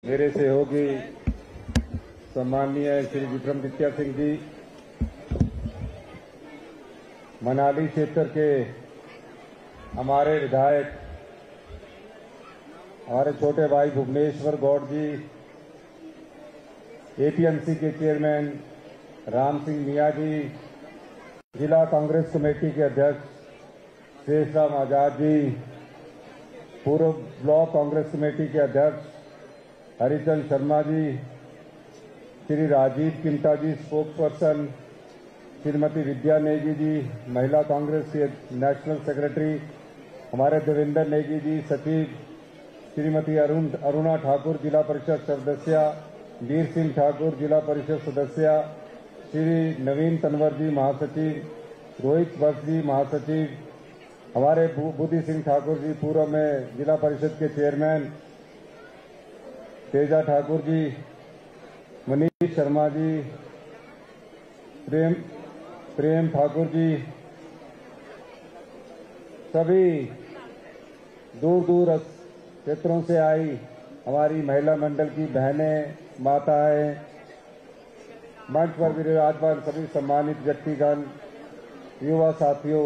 मेरे सहयोगी सम्माननीय श्री विक्रमादित्य सिंह जी, मनाली क्षेत्र के हमारे विधायक, हमारे छोटे भाई भुवनेश्वर गौड़ जी, एपीएमसी के चेयरमैन राम सिंह मिया जी, जिला कांग्रेस कमेटी के अध्यक्ष शेष राम आजाद जी, पूर्व ब्लॉक कांग्रेस कमेटी के अध्यक्ष हरिचंद शर्मा जी, श्री राजीव किमटा जी स्पोक्स पर्सन, श्रीमती विद्या नेगी जी महिला कांग्रेस के नेशनल सेक्रेटरी, हमारे देवेंद्र नेगी जी सचिव, श्रीमती अरुणा ठाकुर जिला परिषद सदस्य, वीर सिंह ठाकुर जिला परिषद सदस्य, श्री नवीन तनवर जी महासचिव, रोहित वत्स जी महासचिव, हमारे बुद्धि सिंह ठाकुर जी पूर्व में जिला परिषद के चेयरमैन, तेजा ठाकुर जी, मनीष शर्मा जी, प्रेम ठाकुर जी, सभी दूर दूर क्षेत्रों से आई हमारी महिला मंडल की बहनें, माताएं, मंच पर विराजमान सभी सम्मानित व्यक्तिगण, युवा साथियों,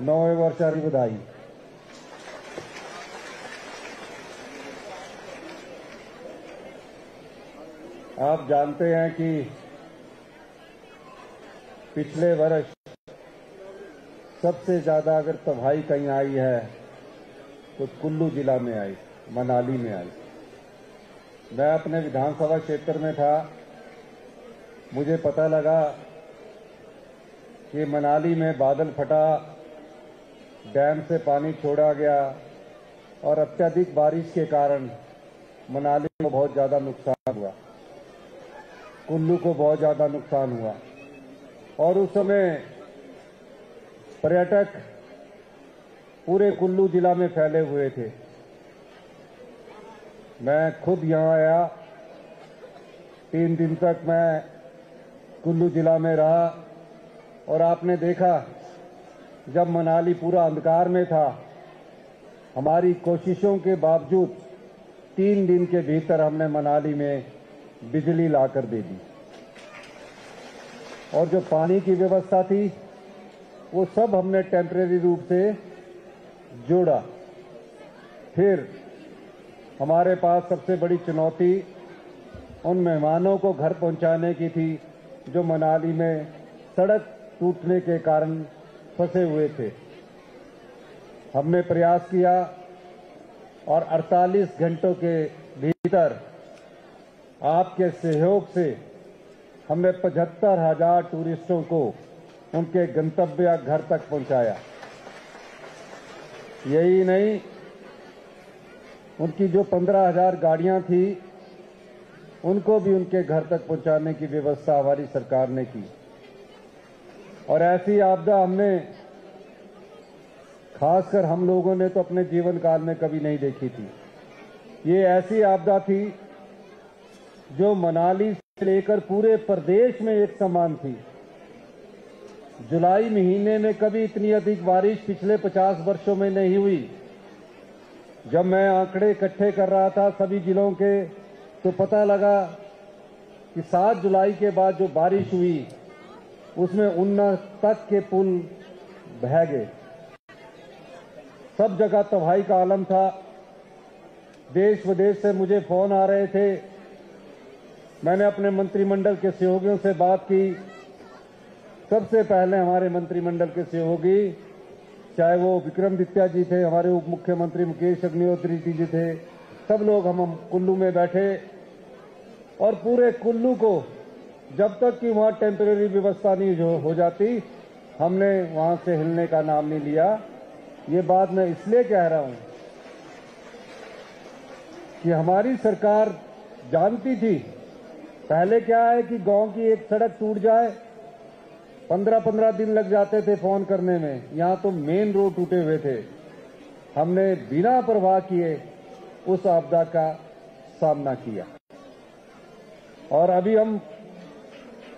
9वें वर्ष की बधाई। आप जानते हैं कि पिछले वर्ष सबसे ज्यादा अगर तबाही कहीं आई है तो कुल्लू जिला में आई, मनाली में आई। मैं अपने विधानसभा क्षेत्र में था, मुझे पता लगा कि मनाली में बादल फटा, डैम से पानी छोड़ा गया और अत्यधिक बारिश के कारण मनाली को बहुत ज्यादा नुकसान हुआ, कुल्लू को बहुत ज्यादा नुकसान हुआ। और उस समय पर्यटक पूरे कुल्लू जिला में फैले हुए थे। मैं खुद यहां आया, 3 दिन तक मैं कुल्लू जिला में रहा और आपने देखा जब मनाली पूरा अंधकार में था, हमारी कोशिशों के बावजूद 3 दिन के भीतर हमने मनाली में बिजली लाकर दे दी और जो पानी की व्यवस्था थी वो सब हमने टेम्परेरी रूप से जोड़ा। फिर हमारे पास सबसे बड़ी चुनौती उन मेहमानों को घर पहुंचाने की थी जो मनाली में सड़क टूटने के कारण फंसे हुए थे। हमने प्रयास किया और 48 घंटों के भीतर आपके सहयोग से हमने 75,000 टूरिस्टों को उनके गंतव्य घर तक पहुंचाया। यही नहीं, उनकी जो 15,000 गाड़ियां थी उनको भी उनके घर तक पहुंचाने की व्यवस्था हमारी सरकार ने की। और ऐसी आपदा हमने, खासकर हम लोगों ने तो अपने जीवन काल में कभी नहीं देखी थी। ये ऐसी आपदा थी जो मनाली से लेकर पूरे प्रदेश में एक समान थी। जुलाई महीने में कभी इतनी अधिक बारिश पिछले 50 वर्षों में नहीं हुई। जब मैं आंकड़े इकट्ठे कर रहा था सभी जिलों के, तो पता लगा कि 7 जुलाई के बाद जो बारिश हुई उसमें उन्ना तक के पुल बह गए। सब जगह तबाही का आलम था। देश विदेश से मुझे फोन आ रहे थे। मैंने अपने मंत्रिमंडल के सहयोगियों से बात की। सबसे पहले हमारे मंत्रिमंडल के सहयोगी, चाहे वो विक्रमादित्य जी थे, हमारे उप मुख्यमंत्री मुकेश अग्निहोत्री जी थे, सब लोग हम कुल्लू में बैठे और पूरे कुल्लू को जब तक कि वहां टेम्परेरी व्यवस्था नहीं हो जाती, हमने वहां से हिलने का नाम नहीं लिया। ये बात मैं इसलिए कह रहा हूं कि हमारी सरकार जानती थी। पहले क्या है कि गांव की एक सड़क टूट जाए 15-15 दिन लग जाते थे फोन करने में, यहां तो मेन रोड टूटे हुए थे। हमने बिना परवाह किए उस आपदा का सामना किया और अभी हम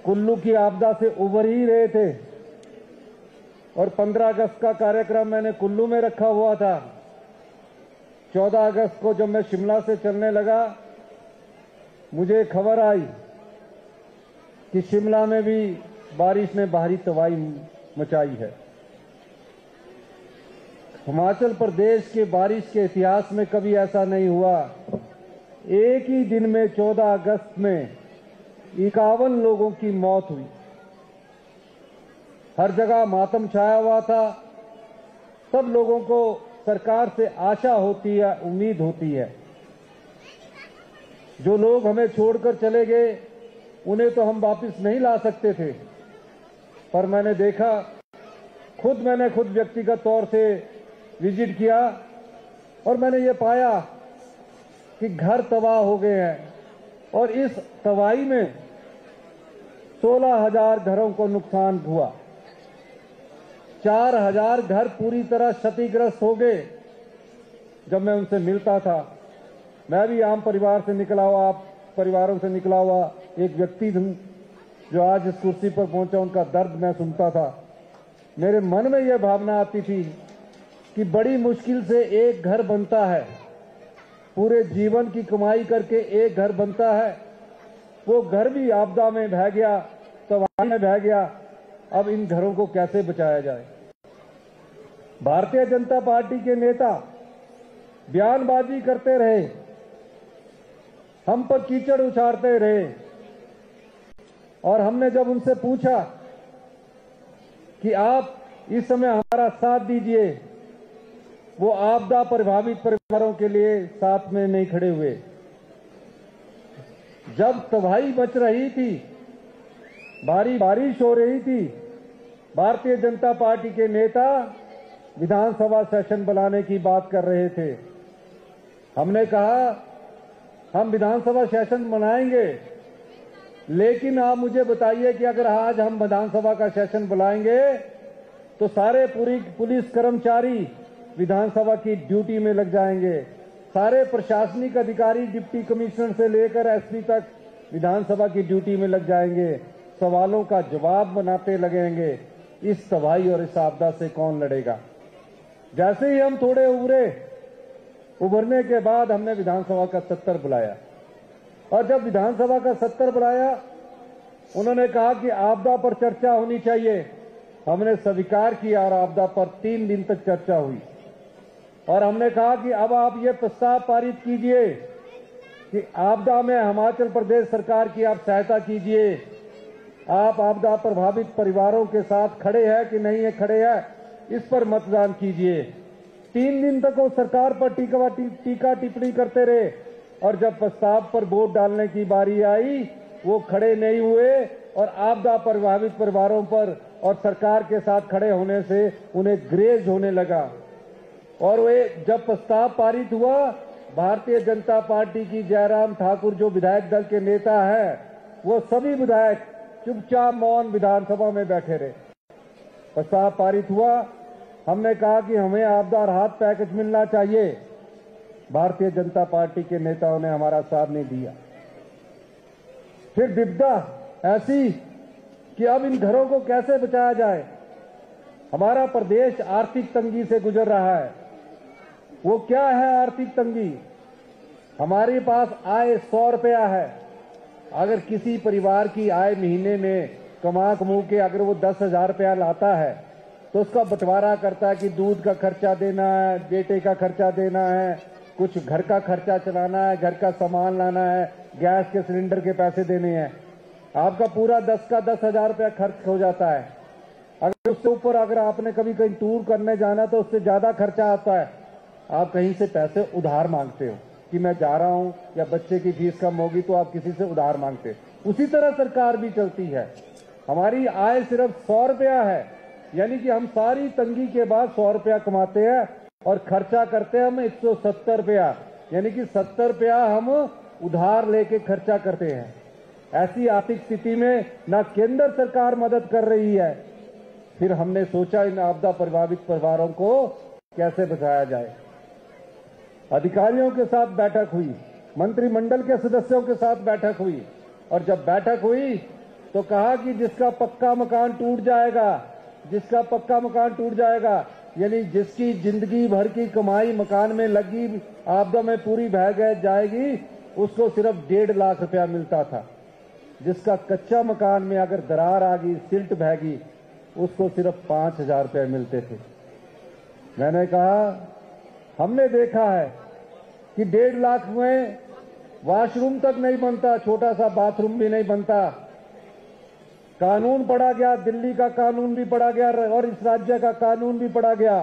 कुल्लू की आपदा से उबर ही रहे थे और 15 अगस्त का कार्यक्रम मैंने कुल्लू में रखा हुआ था। 14 अगस्त को जब मैं शिमला से चलने लगा, मुझे खबर आई कि शिमला में भी बारिश ने भारी तबाही मचाई है। हिमाचल प्रदेश के बारिश के इतिहास में कभी ऐसा नहीं हुआ। एक ही दिन में 14 अगस्त में 51 लोगों की मौत हुई। हर जगह मातम छाया हुआ था। सब लोगों को सरकार से आशा होती है, उम्मीद होती है। जो लोग हमें छोड़कर चले गए उन्हें तो हम वापस नहीं ला सकते थे, पर मैंने देखा, मैंने खुद व्यक्तिगत तौर से विजिट किया और मैंने ये पाया कि घर तबाह हो गए हैं और इस तबाही में 16,000 घरों को नुकसान हुआ। 4,000 घर पूरी तरह क्षतिग्रस्त हो गए। जब मैं उनसे मिलता था, मैं भी आम परिवार से निकला हुआ, आप परिवारों से निकला हुआ एक व्यक्ति हूं जो आज इस कुर्सी पर पहुंचा, उनका दर्द मैं सुनता था। मेरे मन में यह भावना आती थी कि बड़ी मुश्किल से एक घर बनता है, पूरे जीवन की कमाई करके एक घर बनता है, वो घर भी आपदा में बह गया, तबाही में बह गया। अब इन घरों को कैसे बचाया जाए? भारतीय जनता पार्टी के नेता बयानबाजी करते रहे, हम पर कीचड़ उछालते रहे और हमने जब उनसे पूछा कि आप इस समय हमारा साथ दीजिए, वो आपदा प्रभावित परिवारों के लिए साथ में नहीं खड़े हुए। जब तबाही मच रही थी, भारी बारिश हो रही थी, भारतीय जनता पार्टी के नेता विधानसभा सेशन बुलाने की बात कर रहे थे। हमने कहा हम विधानसभा सेशन बनाएंगे, लेकिन आप मुझे बताइए कि अगर आज हम विधानसभा का सेशन बुलाएंगे तो सारे पुलिस कर्मचारी विधानसभा की ड्यूटी में लग जाएंगे, सारे प्रशासनिक अधिकारी डिप्टी कमिश्नर से लेकर एसपी तक विधानसभा की ड्यूटी में लग जाएंगे, सवालों का जवाब बनाते लगेंगे। इस तबाही और इस आपदा से कौन लड़ेगा? जैसे ही हम थोड़े उभरने के बाद हमने विधानसभा का 70 बुलाया और जब विधानसभा का 70 बुलाया, उन्होंने कहा कि आपदा पर चर्चा होनी चाहिए। हमने स्वीकार किया और आपदा पर 3 दिन तक चर्चा हुई और हमने कहा कि अब आप ये प्रस्ताव पारित कीजिए कि आपदा में हिमाचल प्रदेश सरकार की आप सहायता कीजिए। आप आपदा प्रभावित परिवारों के साथ खड़े हैं कि नहीं है खड़े हैं, इस पर मतदान कीजिए। 3 दिन तक वो सरकार पर टीका टिप्पणी करते रहे और जब प्रस्ताव पर वोट डालने की बारी आई, वो खड़े नहीं हुए और आपदा प्रभावित परिवारों पर और सरकार के साथ खड़े होने से उन्हें ग्रेज होने लगा। और वे जब प्रस्ताव पारित हुआ, भारतीय जनता पार्टी की जयराम ठाकुर जो विधायक दल के नेता है, वो सभी विधायक चुपचाप मौन विधानसभा में बैठे रहे। प्रस्ताव पारित हुआ, हमने कहा कि हमें आपदा राहत पैकेज मिलना चाहिए। भारतीय जनता पार्टी के नेताओं ने हमारा साथ नहीं दिया। फिर विपदा ऐसी कि अब इन घरों को कैसे बचाया जाए। हमारा प्रदेश आर्थिक तंगी से गुजर रहा है। वो क्या है आर्थिक तंगी? हमारे पास आय 100 रुपया है। अगर किसी परिवार की आय महीने में कमा के अगर वो 10,000 रुपया लाता है तो उसका बंटवारा करता है कि दूध का खर्चा देना है, बेटे का खर्चा देना है, कुछ घर का खर्चा चलाना है, घर का सामान लाना है, गैस के सिलेंडर के पैसे देने हैं। आपका पूरा 10,000 रुपया खर्च हो जाता है। अगर उससे ऊपर अगर आपने कभी कहीं टूर करने जाना तो उससे ज्यादा खर्चा आता है। आप कहीं से पैसे उधार मांगते हो कि मैं जा रहा हूं या बच्चे की फीस कम होगी तो आप किसी से उधार मांगते हो। उसी तरह सरकार भी चलती है। हमारी आय सिर्फ 100 रुपया है, यानी कि हम सारी तंगी के बाद 100 रुपया कमाते हैं और खर्चा करते हैं हम 170 रुपया, यानी कि 70 रुपया हम उधार लेके खर्चा करते हैं। ऐसी आर्थिक स्थिति में ना केंद्र सरकार मदद कर रही है। फिर हमने सोचा इन आपदा प्रभावित परिवारों को कैसे बचाया जाए। अधिकारियों के साथ बैठक हुई, मंत्रिमंडल के सदस्यों के साथ बैठक हुई और जब बैठक हुई तो कहा कि जिसका पक्का मकान टूट जाएगा यानी जिसकी जिंदगी भर की कमाई मकान में लगी आपदा में पूरी बह गए जाएगी, उसको सिर्फ 1.5 लाख रुपया मिलता था। जिसका कच्चा मकान में अगर दरार आ गई, सिल्ट बह गई, उसको सिर्फ 5,000 रुपये मिलते थे। मैंने कहा हमने देखा है कि 1.5 लाख में वॉशरूम तक नहीं बनता, छोटा सा बाथरूम भी नहीं बनता। कानून पढ़ा गया, दिल्ली का कानून भी पढ़ा गया और इस राज्य का कानून भी पढ़ा गया।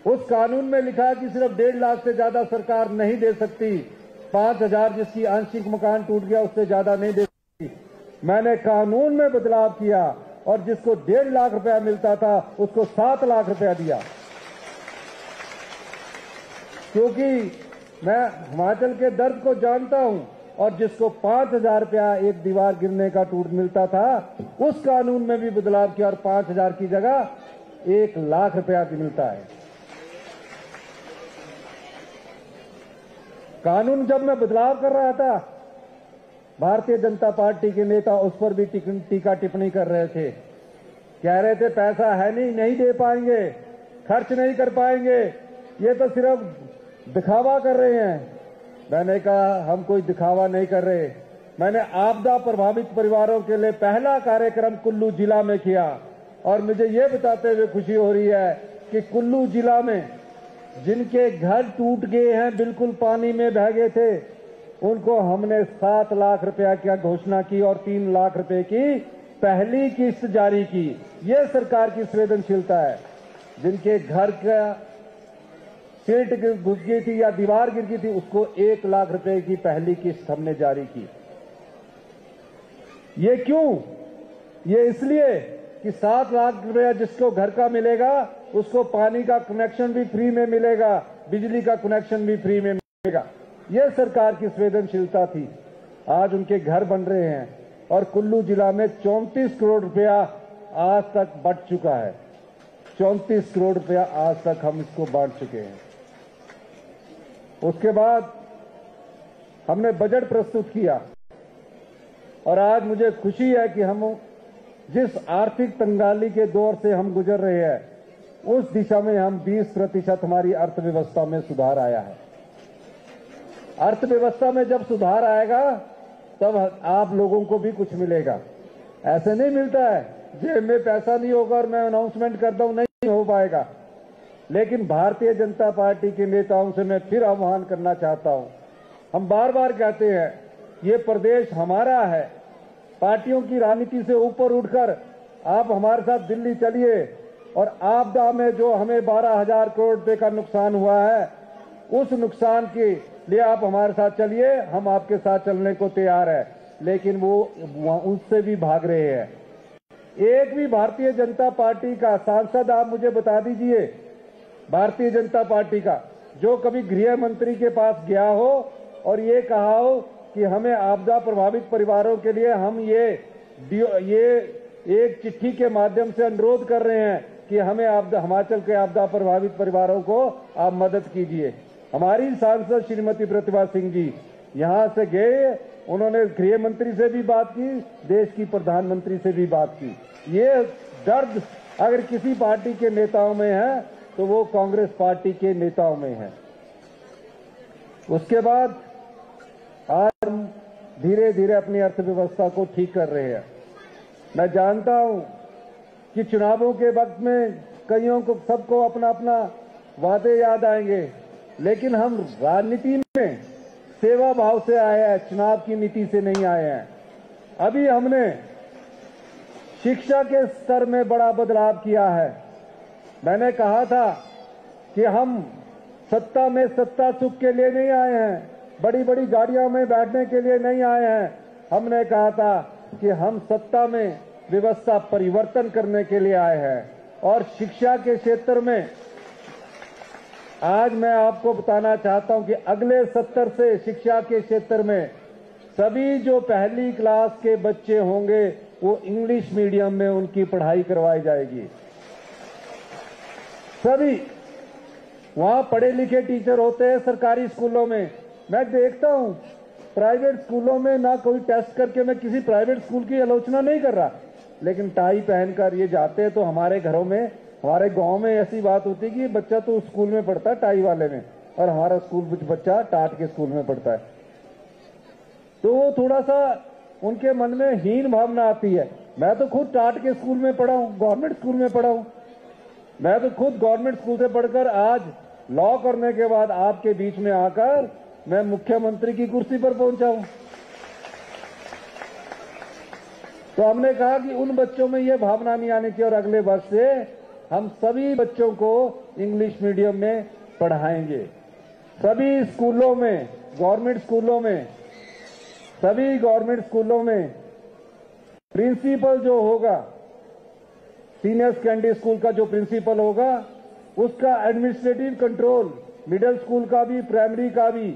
उस कानून में लिखा है कि सिर्फ 1.5 लाख से ज्यादा सरकार नहीं दे सकती। 5,000 जिसकी आंशिक मकान टूट गया उससे ज्यादा नहीं दे सकती। मैंने कानून में बदलाव किया और जिसको 1.5 लाख रुपया मिलता था उसको 7 लाख रुपया दिया, क्योंकि मैं हिमाचल के दर्द को जानता हूं। और जिसको 5,000 रुपया एक दीवार गिरने का टूट मिलता था, उस कानून में भी बदलाव किया और 5,000 की जगह 1 लाख रुपया मिलता है। कानून जब मैं बदलाव कर रहा था, भारतीय जनता पार्टी के नेता उस पर भी टीका टिप्पणी कर रहे थे। कह रहे थे पैसा है नहीं दे पाएंगे, खर्च नहीं कर पाएंगे, ये तो सिर्फ दिखावा कर रहे हैं। मैंने कहा हम कोई दिखावा नहीं कर रहे। मैंने आपदा प्रभावित परिवारों के लिए पहला कार्यक्रम कुल्लू जिला में किया और मुझे ये बताते हुए खुशी हो रही है कि कुल्लू जिला में जिनके घर टूट गए हैं, बिल्कुल पानी में बह गए थे, उनको हमने 7 लाख रुपया की घोषणा की और 3 लाख रुपए की पहली किस्त जारी की। ये सरकार की संवेदनशीलता है। जिनके घर का सीट घुस गई थी या दीवार गिर गई थी, उसको 1 लाख रुपए की पहली किस्त हमने जारी की। ये क्यों? ये इसलिए कि 7 लाख रुपया जिसको घर का मिलेगा उसको पानी का कनेक्शन भी फ्री में मिलेगा, बिजली का कनेक्शन भी फ्री में मिलेगा। ये सरकार की संवेदनशीलता थी। आज उनके घर बन रहे हैं और कुल्लू जिला में 34 करोड़ रुपया आज तक बट चुका है। 34 करोड़ रुपया आज तक हम इसको बांट चुके हैं। उसके बाद हमने बजट प्रस्तुत किया और आज मुझे खुशी है कि हम जिस आर्थिक तंगाली के दौर से हम गुजर रहे हैं, उस दिशा में हम 20% हमारी अर्थव्यवस्था में सुधार आया है। अर्थव्यवस्था में जब सुधार आएगा तब आप लोगों को भी कुछ मिलेगा। ऐसे नहीं मिलता है जेब में पैसा नहीं होगा और मैं अनाउंसमेंट करता हूं, नहीं हो पाएगा। लेकिन भारतीय जनता पार्टी के नेताओं से मैं फिर आह्वान करना चाहता हूं। हम बार बार कहते हैं ये प्रदेश हमारा है। पार्टियों की राजनीति से ऊपर उठकर आप हमारे साथ दिल्ली चलिए और आपदा में जो हमें 12,000 करोड़ रुपए का नुकसान हुआ है, उस नुकसान के लिए आप हमारे साथ चलिए, हम आपके साथ चलने को तैयार है। लेकिन वो उससे भी भाग रहे हैं। एक भी भारतीय जनता पार्टी का सांसद आप मुझे बता दीजिए, भारतीय जनता पार्टी का, जो कभी गृह मंत्री के पास गया हो और ये कहा हो कि हमें आपदा प्रभावित परिवारों के लिए हम ये एक चिट्ठी के माध्यम से अनुरोध कर रहे हैं कि हमें हिमाचल के आपदा प्रभावित परिवारों को आप मदद कीजिए। हमारी सांसद श्रीमती प्रतिभा सिंह जी यहां से गए, उन्होंने गृह मंत्री से भी बात की, देश की प्रधानमंत्री से भी बात की। ये दर्द अगर किसी पार्टी के नेताओं में है तो वो कांग्रेस पार्टी के नेताओं में है। उसके बाद आज हम धीरे धीरे अपनी अर्थव्यवस्था को ठीक कर रहे हैं। मैं जानता हूं कि चुनावों के वक्त में कईयों को, सबको अपना अपना वादे याद आएंगे, लेकिन हम राजनीति में सेवा भाव से आए हैं, चुनाव की नीति से नहीं आए हैं। अभी हमने शिक्षा के स्तर में बड़ा बदलाव किया है। मैंने कहा था कि हम सत्ता में सत्ता सुख के लिए नहीं आए हैं, बड़ी बड़ी गाड़ियों में बैठने के लिए नहीं आए हैं। हमने कहा था कि हम सत्ता में व्यवस्था परिवर्तन करने के लिए आए हैं। और शिक्षा के क्षेत्र में आज मैं आपको बताना चाहता हूं कि अगले सत्र से शिक्षा के क्षेत्र में सभी जो पहली क्लास के बच्चे होंगे वो इंग्लिश मीडियम में उनकी पढ़ाई करवाई जाएगी। सभी वहां पढ़े लिखे टीचर होते हैं सरकारी स्कूलों में। मैं देखता हूं प्राइवेट स्कूलों में ना कोई टेस्ट करके, मैं किसी प्राइवेट स्कूल की आलोचना नहीं कर रहा, लेकिन टाई पहनकर ये जाते हैं तो हमारे घरों में हमारे गांव में ऐसी बात होती है कि बच्चा तो स्कूल में पढ़ता है टाई वाले में, और हमारा स्कूल बच्चा टाट के स्कूल में पढ़ता है। तो वो थोड़ा सा उनके मन में हीन भावना आती है। मैं तो खुद टाट के स्कूल में पढ़ा हूं, गवर्नमेंट स्कूल में पढ़ा हूं। मैं तो खुद गवर्नमेंट स्कूल से पढ़कर आज लॉ करने के बाद आपके बीच में आकर मैं मुख्यमंत्री की कुर्सी पर पहुंचा हूं। तो हमने कहा कि उन बच्चों में ये भावना नहीं आनी चाहिए, और अगले वर्ष से हम सभी बच्चों को इंग्लिश मीडियम में पढ़ाएंगे। सभी स्कूलों में, गवर्नमेंट स्कूलों में, सभी गवर्नमेंट स्कूलों में प्रिंसिपल जो होगा, सीनियर सेकेंडरी स्कूल का जो प्रिंसिपल होगा, उसका एडमिनिस्ट्रेटिव कंट्रोल मिडिल स्कूल का भी, प्राइमरी का भी,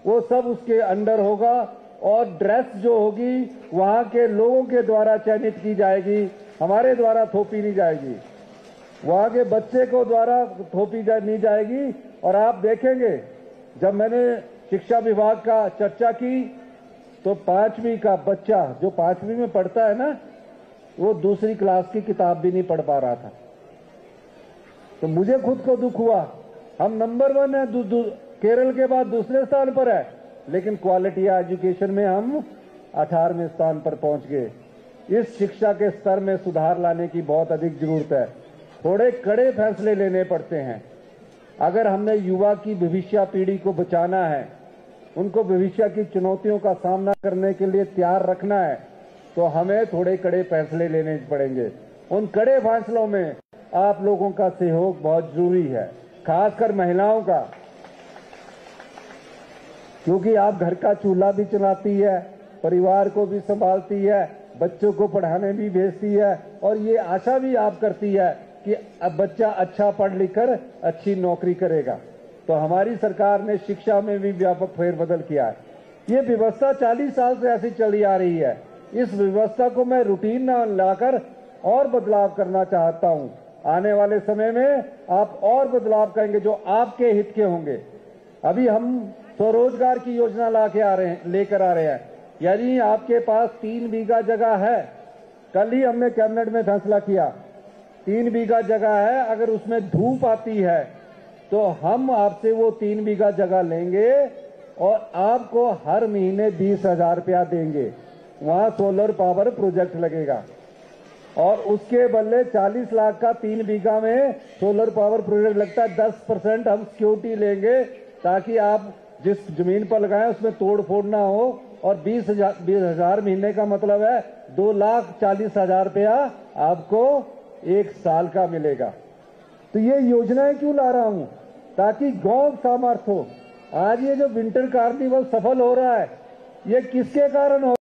वो सब उसके अंडर होगा। और ड्रेस जो होगी वहां के लोगों के द्वारा चयनित की जाएगी, हमारे द्वारा थोपी नहीं जाएगी, वहां के बच्चे को द्वारा थोपी नहीं जाएगी। और आप देखेंगे, जब मैंने शिक्षा विभाग का चर्चा की तो 5वीं का बच्चा जो 5वीं में पढ़ता है ना, वो दूसरी क्लास की किताब भी नहीं पढ़ पा रहा था। तो मुझे खुद को दुख हुआ। हम नंबर 1 है, केरल के बाद दूसरे स्थान पर है, लेकिन क्वालिटी एजुकेशन में हम 18वें स्थान पर पहुंच गए। इस शिक्षा के स्तर में सुधार लाने की बहुत अधिक जरूरत है। थोड़े कड़े फैसले लेने पड़ते हैं। अगर हमने युवा की भविष्य पीढ़ी को बचाना है, उनको भविष्य की चुनौतियों का सामना करने के लिए तैयार रखना है, तो हमें थोड़े कड़े फैसले लेने पड़ेंगे। उन कड़े फैसलों में आप लोगों का सहयोग बहुत जरूरी है, खासकर महिलाओं का, क्योंकि आप घर का चूल्हा भी चलाती है, परिवार को भी संभालती है, बच्चों को पढ़ाने भी भेजती है, और ये आशा भी आप करती है कि अब बच्चा अच्छा पढ़ लिख कर अच्छी नौकरी करेगा। तो हमारी सरकार ने शिक्षा में भी व्यापक फेरबदल किया है। ये व्यवस्था 40 साल से ऐसी चली आ रही है। इस व्यवस्था को मैं रूटीन में लाकर और बदलाव करना चाहता हूं। आने वाले समय में आप और बदलाव करेंगे जो आपके हित के होंगे। अभी हम स्वरोजगार की योजना लेकर आ रहे हैं। यदि आपके पास 3 बीघा जगह है, कल ही हमने कैबिनेट में फैसला किया, 3 बीघा जगह है, अगर उसमें धूप आती है तो हम आपसे वो 3 बीघा जगह लेंगे और आपको हर महीने 20,000 रुपया देंगे। वहां सोलर पावर प्रोजेक्ट लगेगा, और उसके बदले 40 लाख का 3 बीघा में सोलर पावर प्रोजेक्ट लगता है। 10% हम सिक्योरिटी लेंगे, ताकि आप जिस जमीन पर लगाएं उसमें तोड़ फोड़ ना हो। और 20,000 महीने का मतलब है 2,40,000 रुपया आपको 1 साल का मिलेगा। तो ये योजनाएं क्यों ला रहा हूं? ताकि गांव सामर्थ्य हो। आज ये जो विंटर कार्निवल सफल हो रहा है, ये किसके कारण हो